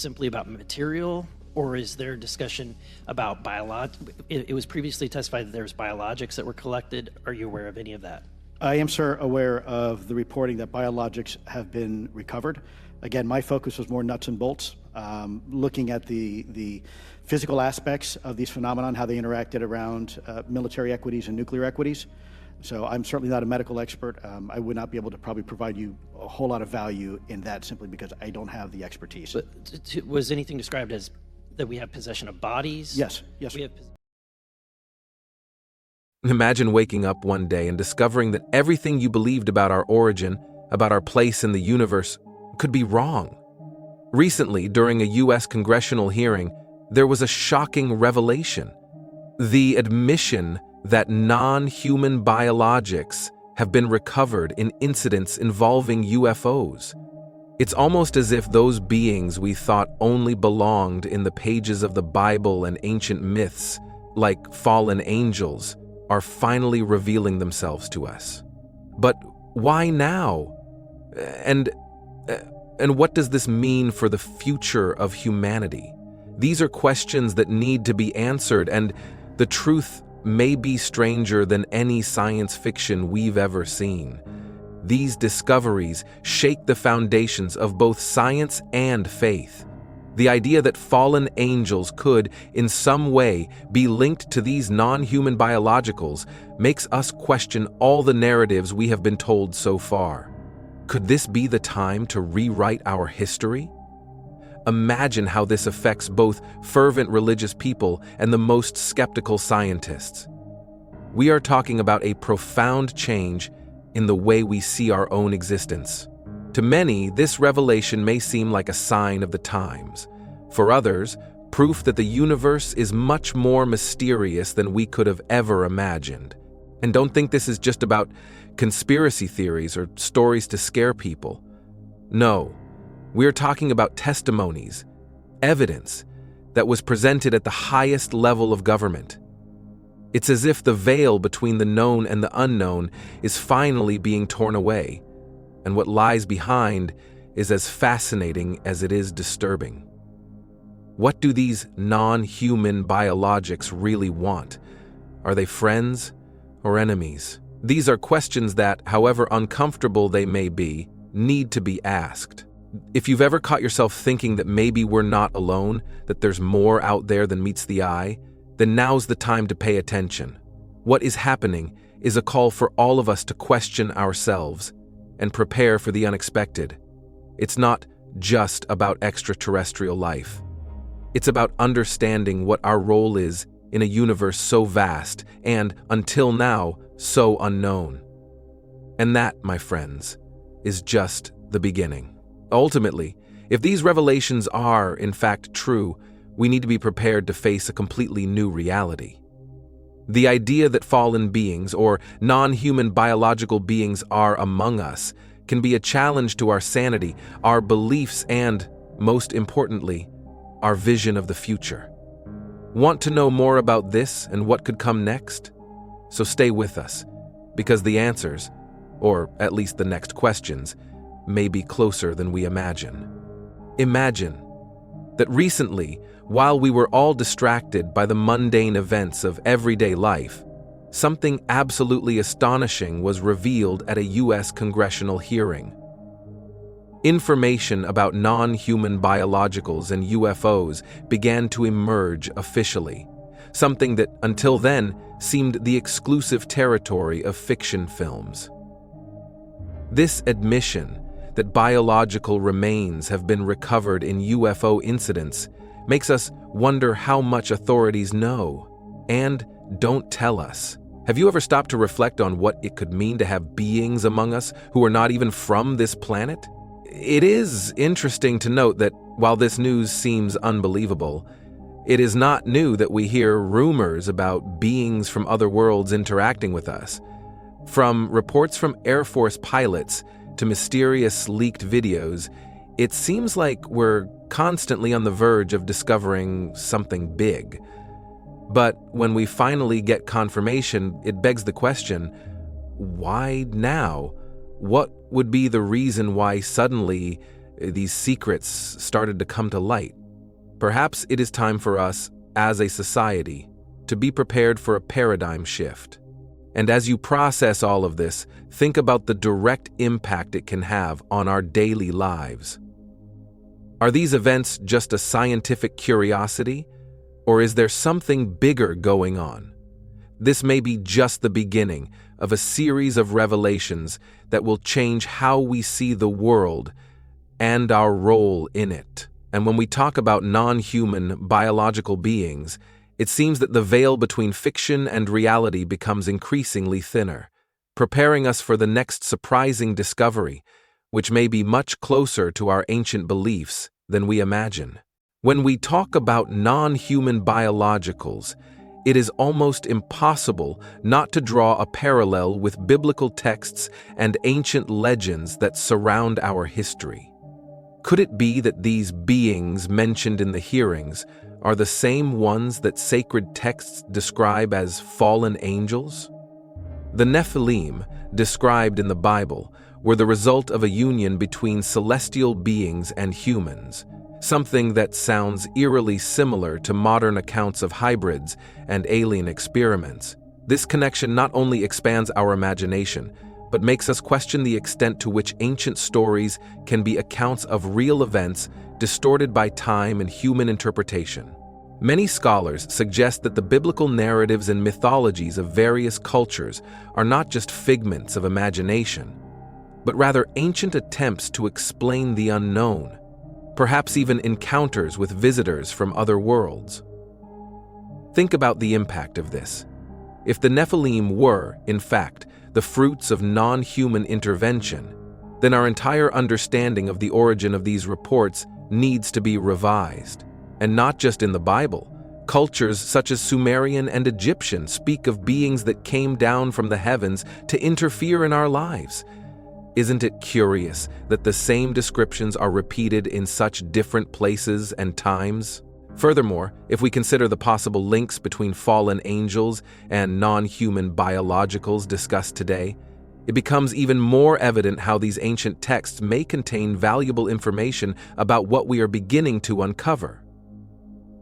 simply about material, or is there discussion about it was previously testified that there was biologics that were collected. Are you aware of any of that? I am, sir, aware of the reporting that biologics have been recovered. Again, my focus was more nuts and bolts, looking at the physical aspects of these phenomenon, how they interacted around military equities and nuclear equities. So I'm certainly not a medical expert. I would not be able to probably provide you a whole lot of value in that simply because I don't have the expertise. But was anything described as that we have possession of bodies? Yes. We have Imagine waking up one day and discovering that everything you believed about our origin, about our place in the universe, could be wrong. Recently, during a U.S. Congressional hearing, there was a shocking revelation: the admission that non-human biologics have been recovered in incidents involving UFOs. It's almost as if those beings we thought only belonged in the pages of the Bible and ancient myths, like fallen angels, are finally revealing themselves to us. But why now? And what does this mean for the future of humanity? These are questions that need to be answered, and the truth may be stranger than any science fiction we've ever seen. These discoveries shake the foundations of both science and faith. The idea that fallen angels could, in some way, be linked to these non-human biologicals makes us question all the narratives we have been told so far. Could this be the time to rewrite our history? Imagine how this affects both fervent religious people and the most skeptical scientists. We are talking about a profound change in the way we see our own existence. To many, this revelation may seem like a sign of the times. For others, proof that the universe is much more mysterious than we could have ever imagined. And don't think this is just about conspiracy theories or stories to scare people. No, we're talking about testimonies, evidence that was presented at the highest level of government. It's as if the veil between the known and the unknown is finally being torn away, and what lies behind is as fascinating as it is disturbing. What do these non-human biologics really want? Are they friends or enemies? These are questions that, however uncomfortable they may be, need to be asked. If you've ever caught yourself thinking that maybe we're not alone, that there's more out there than meets the eye, then now's the time to pay attention. What is happening is a call for all of us to question ourselves and prepare for the unexpected. It's not just about extraterrestrial life. It's about understanding what our role is in a universe so vast and, until now, so unknown. And that, my friends, is just the beginning. Ultimately, if these revelations are, in fact, true, we need to be prepared to face a completely new reality. The idea that fallen beings or non-human biological beings are among us can be a challenge to our sanity, our beliefs, and, most importantly, our vision of the future. Want to know more about this and what could come next? So stay with us, because the answers, or at least the next questions, may be closer than we imagine. Imagine that recently, while we were all distracted by the mundane events of everyday life, something absolutely astonishing was revealed at a U.S. Congressional hearing. Information about non-human biologicals and UFOs began to emerge officially, something that, until then, seemed the exclusive territory of fiction films. This admission that biological remains have been recovered in UFO incidents makes us wonder how much authorities know and don't tell us. Have you ever stopped to reflect on what it could mean to have beings among us who are not even from this planet? It is interesting to note that while this news seems unbelievable, it is not new that we hear rumors about beings from other worlds interacting with us. From reports from Air Force pilots to mysterious leaked videos, it seems like we're constantly on the verge of discovering something big. But when we finally get confirmation, it begs the question, why now? What would be the reason why suddenly these secrets started to come to light. Perhaps it is time for us, as a society, to be prepared for a paradigm shift. And as you process all of this, think about the direct impact it can have on our daily lives. Are these events just a scientific curiosity, or is there something bigger going on? This may be just the beginning of a series of revelations that will change how we see the world and our role in it. And when we talk about non-human biological beings, it seems that the veil between fiction and reality becomes increasingly thinner, preparing us for the next surprising discovery, which may be much closer to our ancient beliefs than we imagine. When we talk about non-human biologicals, it is almost impossible not to draw a parallel with biblical texts and ancient legends that surround our history. Could it be that these beings mentioned in the hearings are the same ones that sacred texts describe as fallen angels? The Nephilim, described in the Bible, were the result of a union between celestial beings and humans, something that sounds eerily similar to modern accounts of hybrids and alien experiments. This connection not only expands our imagination, but makes us question the extent to which ancient stories can be accounts of real events distorted by time and human interpretation. Many scholars suggest that the biblical narratives and mythologies of various cultures are not just figments of imagination, but rather ancient attempts to explain the unknown, perhaps even encounters with visitors from other worlds. Think about the impact of this. If the Nephilim were, in fact, the fruits of non-human intervention, then our entire understanding of the origin of these reports needs to be revised. And not just in the Bible. Cultures such as Sumerian and Egyptian speak of beings that came down from the heavens to interfere in our lives. Isn't it curious that the same descriptions are repeated in such different places and times? Furthermore, if we consider the possible links between fallen angels and non-human biologicals discussed today, it becomes even more evident how these ancient texts may contain valuable information about what we are beginning to uncover.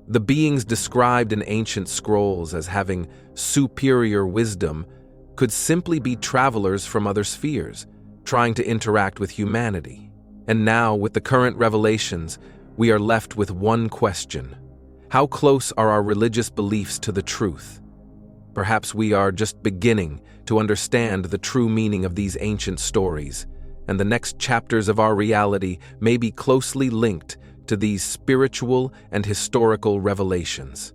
The beings described in ancient scrolls as having superior wisdom could simply be travelers from other spheres, trying to interact with humanity. And now, with the current revelations, we are left with one question. How close are our religious beliefs to the truth? Perhaps we are just beginning to understand the true meaning of these ancient stories, and the next chapters of our reality may be closely linked to these spiritual and historical revelations.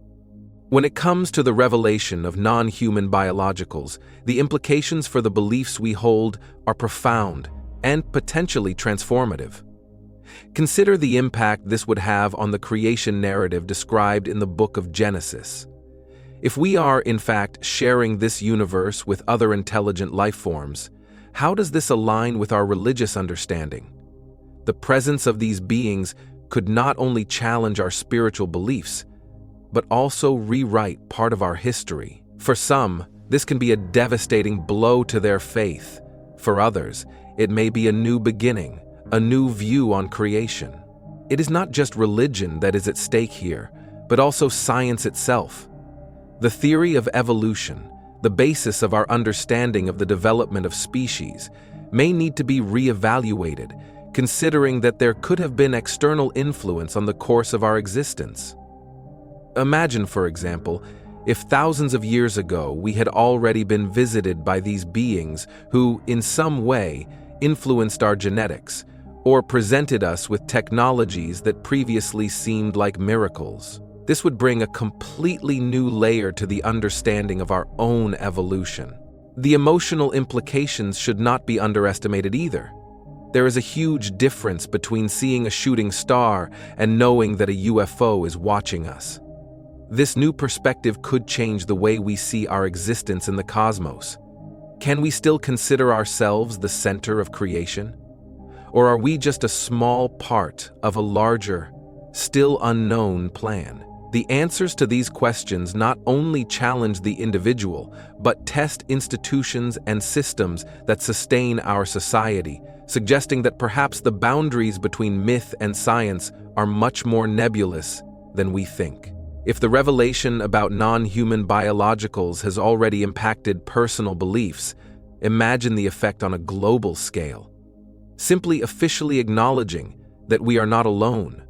When it comes to the revelation of non-human biologicals, the implications for the beliefs we hold are profound and potentially transformative. Consider the impact this would have on the creation narrative described in the book of Genesis. If we are, in fact, sharing this universe with other intelligent life forms, how does this align with our religious understanding? The presence of these beings could not only challenge our spiritual beliefs, but also rewrite part of our history. For some, this can be a devastating blow to their faith. For others, it may be a new beginning, a new view on creation. It is not just religion that is at stake here, but also science itself. The theory of evolution, the basis of our understanding of the development of species, may need to be reevaluated, considering that there could have been external influence on the course of our existence. Imagine, for example, if thousands of years ago we had already been visited by these beings who, in some way, influenced our genetics, or presented us with technologies that previously seemed like miracles. This would bring a completely new layer to the understanding of our own evolution. The emotional implications should not be underestimated either. There is a huge difference between seeing a shooting star and knowing that a UFO is watching us. This new perspective could change the way we see our existence in the cosmos. Can we still consider ourselves the center of creation? Or are we just a small part of a larger, still unknown plan? The answers to these questions not only challenge the individual, but test institutions and systems that sustain our society, suggesting that perhaps the boundaries between myth and science are much more nebulous than we think. If the revelation about non-human biologicals has already impacted personal beliefs, imagine the effect on a global scale. Simply officially acknowledging that we are not alone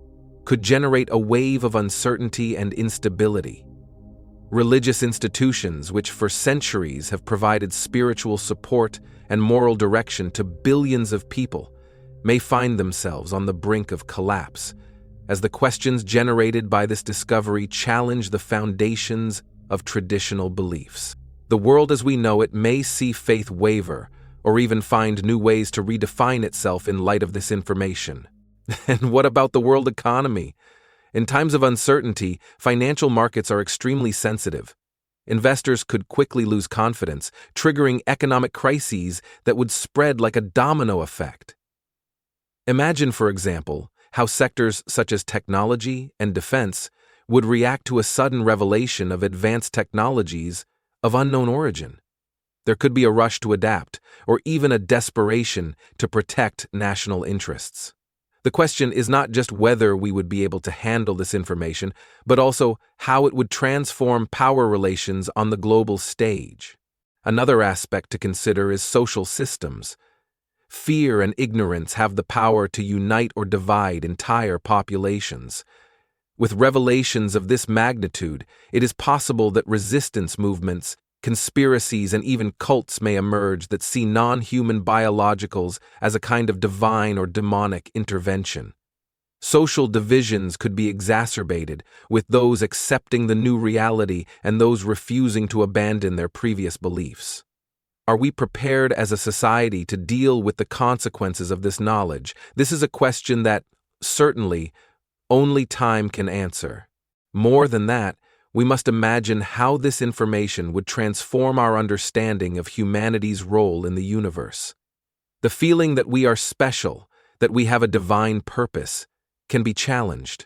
could generate a wave of uncertainty and instability. Religious institutions, which for centuries have provided spiritual support and moral direction to billions of people, may find themselves on the brink of collapse, as the questions generated by this discovery challenge the foundations of traditional beliefs. The world as we know it may see faith waver, or even find new ways to redefine itself in light of this information. And what about the world economy? In times of uncertainty, financial markets are extremely sensitive. Investors could quickly lose confidence, triggering economic crises that would spread like a domino effect. Imagine, for example, how sectors such as technology and defense would react to a sudden revelation of advanced technologies of unknown origin. There could be a rush to adapt, or even a desperation to protect national interests. The question is not just whether we would be able to handle this information, but also how it would transform power relations on the global stage. Another aspect to consider is social systems. Fear and ignorance have the power to unite or divide entire populations. With revelations of this magnitude, it is possible that resistance movements, conspiracies, and even cults may emerge that see non-human biologicals as a kind of divine or demonic intervention. Social divisions could be exacerbated, with those accepting the new reality and those refusing to abandon their previous beliefs. Are we prepared as a society to deal with the consequences of this knowledge? This is a question that, certainly, only time can answer. More than that, we must imagine how this information would transform our understanding of humanity's role in the universe. The feeling that we are special, that we have a divine purpose, can be challenged.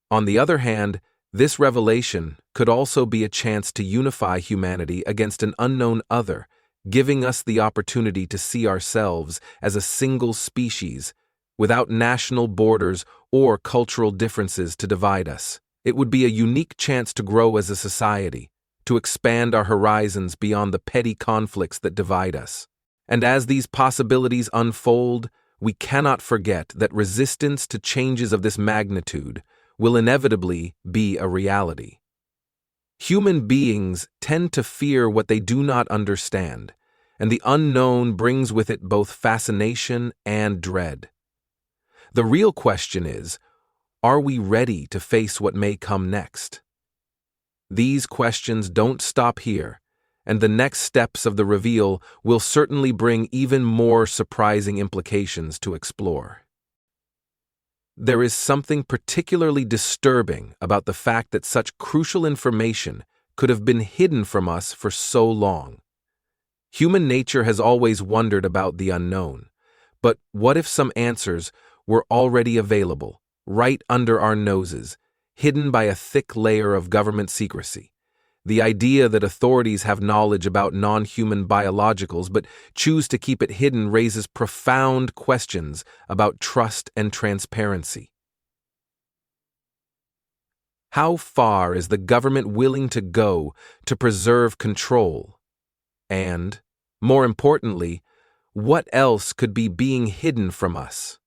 On the other hand, this revelation could also be a chance to unify humanity against an unknown other, giving us the opportunity to see ourselves as a single species, without national borders or cultural differences to divide us. It would be a unique chance to grow as a society, to expand our horizons beyond the petty conflicts that divide us. And as these possibilities unfold, we cannot forget that resistance to changes of this magnitude will inevitably be a reality. Human beings tend to fear what they do not understand, and the unknown brings with it both fascination and dread. The real question is, are we ready to face what may come next? These questions don't stop here, and the next steps of the reveal will certainly bring even more surprising implications to explore. There is something particularly disturbing about the fact that such crucial information could have been hidden from us for so long. Human nature has always wondered about the unknown, but what if some answers were already available, right under our noses, hidden by a thick layer of government secrecy? The idea that authorities have knowledge about non-human biologicals but choose to keep it hidden raises profound questions about trust and transparency. How far is the government willing to go to preserve control? And, more importantly, what else could be being hidden from us?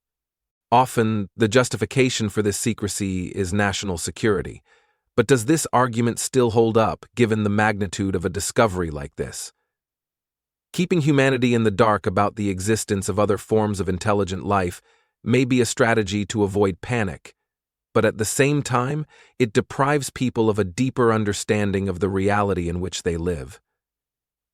Often, the justification for this secrecy is national security. But does this argument still hold up, given the magnitude of a discovery like this? Keeping humanity in the dark about the existence of other forms of intelligent life may be a strategy to avoid panic, but at the same time, it deprives people of a deeper understanding of the reality in which they live.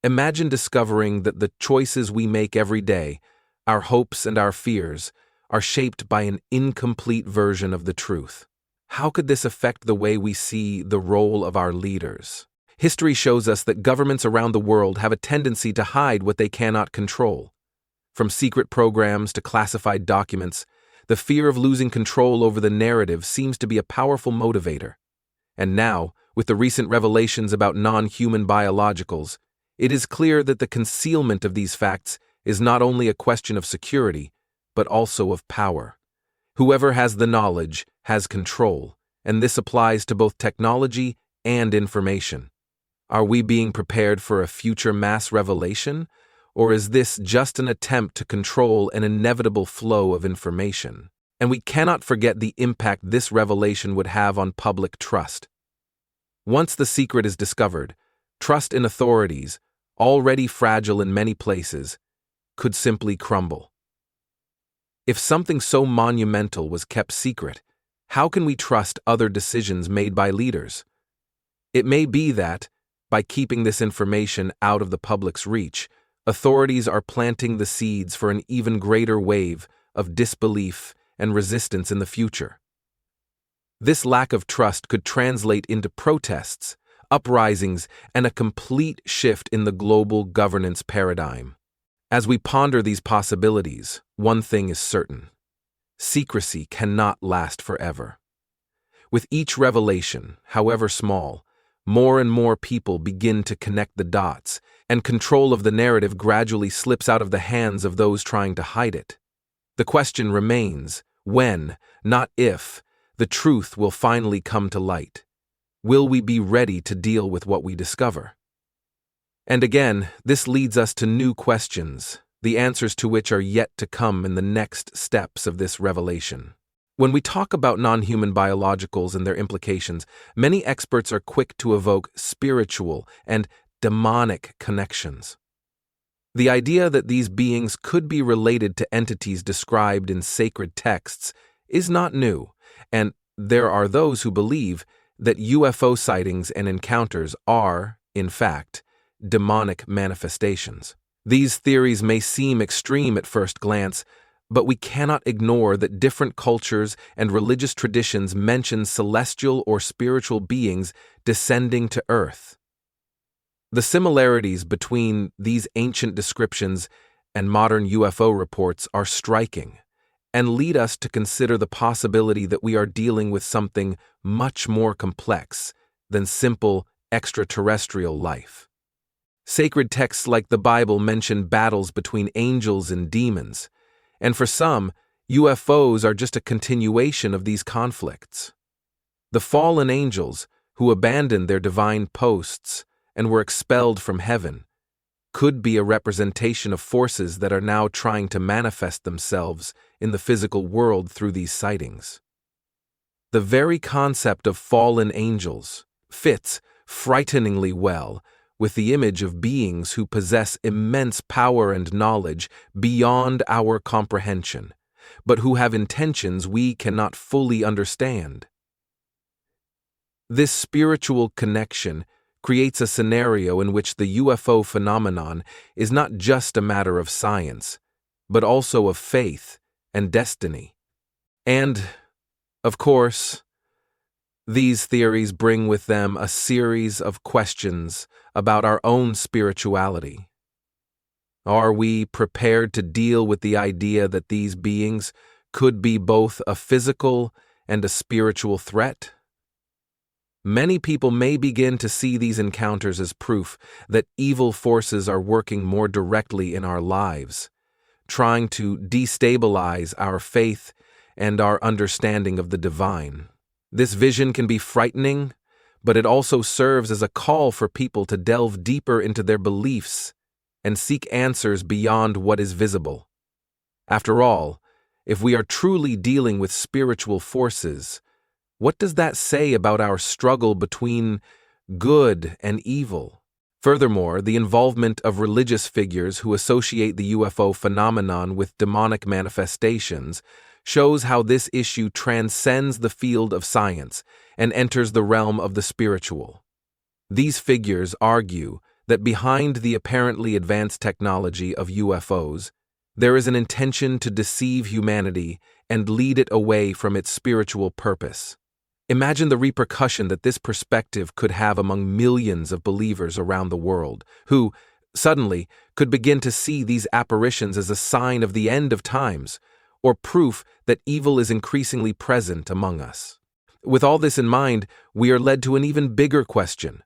Imagine discovering that the choices we make every day, our hopes and our fears, are shaped by an incomplete version of the truth. How could this affect the way we see the role of our leaders? History shows us that governments around the world have a tendency to hide what they cannot control. From secret programs to classified documents, the fear of losing control over the narrative seems to be a powerful motivator. And now, with the recent revelations about non-human biologicals, it is clear that the concealment of these facts is not only a question of security, but also of power. Whoever has the knowledge has control, and this applies to both technology and information. Are we being prepared for a future mass revelation, or is this just an attempt to control an inevitable flow of information? And we cannot forget the impact this revelation would have on public trust. Once the secret is discovered, trust in authorities, already fragile in many places, could simply crumble. If something so monumental was kept secret, how can we trust other decisions made by leaders? It may be that, by keeping this information out of the public's reach, authorities are planting the seeds for an even greater wave of disbelief and resistance in the future. This lack of trust could translate into protests, uprisings, and a complete shift in the global governance paradigm. As we ponder these possibilities, one thing is certain: secrecy cannot last forever. With each revelation, however small, more and more people begin to connect the dots, and control of the narrative gradually slips out of the hands of those trying to hide it. The question remains, when, not if, the truth will finally come to light. Will we be ready to deal with what we discover? And again, this leads us to new questions, the answers to which are yet to come in the next steps of this revelation. When we talk about non-human biologicals and their implications, many experts are quick to evoke spiritual and demonic connections. The idea that these beings could be related to entities described in sacred texts is not new, and there are those who believe that UFO sightings and encounters are, in fact, demonic manifestations. These theories may seem extreme at first glance, but we cannot ignore that different cultures and religious traditions mention celestial or spiritual beings descending to Earth. The similarities between these ancient descriptions and modern UFO reports are striking, and lead us to consider the possibility that we are dealing with something much more complex than simple extraterrestrial life. Sacred texts like the Bible mention battles between angels and demons, and for some, UFOs are just a continuation of these conflicts. The fallen angels, who abandoned their divine posts and were expelled from heaven, could be a representation of forces that are now trying to manifest themselves in the physical world through these sightings. The very concept of fallen angels fits frighteningly well with the image of beings who possess immense power and knowledge beyond our comprehension, but who have intentions we cannot fully understand. This spiritual connection creates a scenario in which the UFO phenomenon is not just a matter of science, but also of faith and destiny. And, of course, these theories bring with them a series of questions about our own spirituality. Are we prepared to deal with the idea that these beings could be both a physical and a spiritual threat? Many people may begin to see these encounters as proof that evil forces are working more directly in our lives, trying to destabilize our faith and our understanding of the divine. This vision can be frightening, but it also serves as a call for people to delve deeper into their beliefs and seek answers beyond what is visible. After all, if we are truly dealing with spiritual forces, what does that say about our struggle between good and evil? Furthermore, the involvement of religious figures who associate the UFO phenomenon with demonic manifestations shows how this issue transcends the field of science and enters the realm of the spiritual. These figures argue that behind the apparently advanced technology of UFOs, there is an intention to deceive humanity and lead it away from its spiritual purpose. Imagine the repercussion that this perspective could have among millions of believers around the world, who, suddenly, could begin to see these apparitions as a sign of the end of times, or proof that evil is increasingly present among us. With all this in mind, we are led to an even bigger question.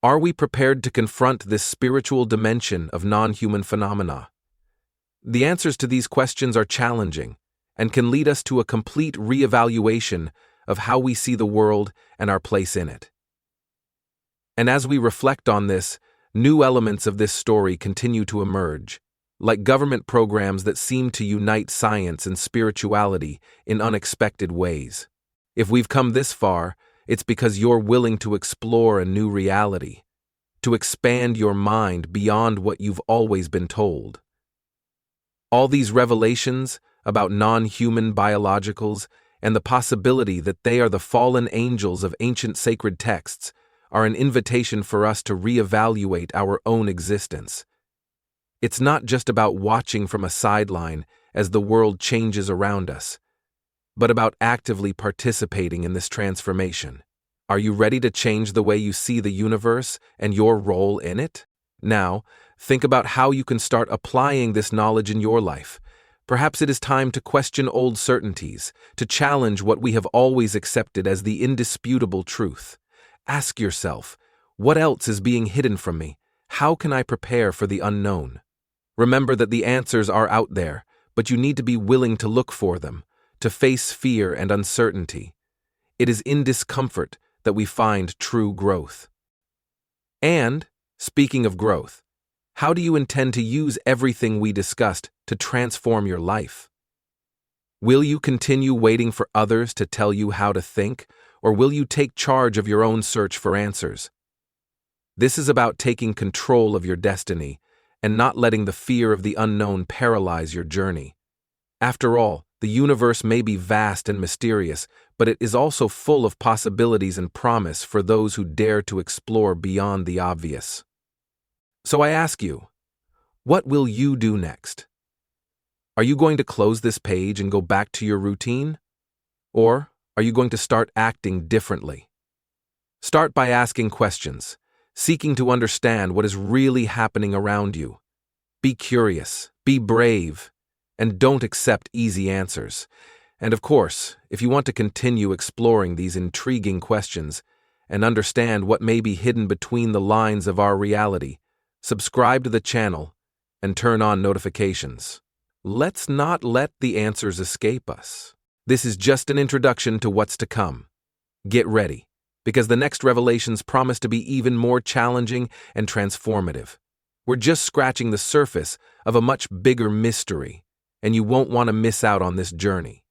Are we prepared to confront this spiritual dimension of non-human phenomena? The answers to these questions are challenging and can lead us to a complete reevaluation of how we see the world and our place in it. And as we reflect on this, new elements of this story continue to emerge, like government programs that seem to unite science and spirituality in unexpected ways. If we've come this far, it's because you're willing to explore a new reality, to expand your mind beyond what you've always been told. All these revelations about non-human biologicals and the possibility that they are the fallen angels of ancient sacred texts are an invitation for us to reevaluate our own existence. It's not just about watching from a sideline as the world changes around us, but about actively participating in this transformation. Are you ready to change the way you see the universe and your role in it? Now, think about how you can start applying this knowledge in your life. Perhaps it is time to question old certainties, to challenge what we have always accepted as the indisputable truth. Ask yourself, what else is being hidden from me? How can I prepare for the unknown? Remember that the answers are out there, but you need to be willing to look for them, to face fear and uncertainty. It is in discomfort that we find true growth. And, speaking of growth, how do you intend to use everything we discussed to transform your life? Will you continue waiting for others to tell you how to think, or will you take charge of your own search for answers? This is about taking control of your destiny and not letting the fear of the unknown paralyze your journey. After all, the universe may be vast and mysterious, but it is also full of possibilities and promise for those who dare to explore beyond the obvious. So I ask you, what will you do next? Are you going to close this page and go back to your routine? Or are you going to start acting differently? Start by asking questions, seeking to understand what is really happening around you. Be curious, be brave, and don't accept easy answers. And of course, if you want to continue exploring these intriguing questions and understand what may be hidden between the lines of our reality, subscribe to the channel and turn on notifications. Let's not let the answers escape us. This is just an introduction to what's to come. Get ready, because the next revelations promise to be even more challenging and transformative. We're just scratching the surface of a much bigger mystery, and you won't want to miss out on this journey.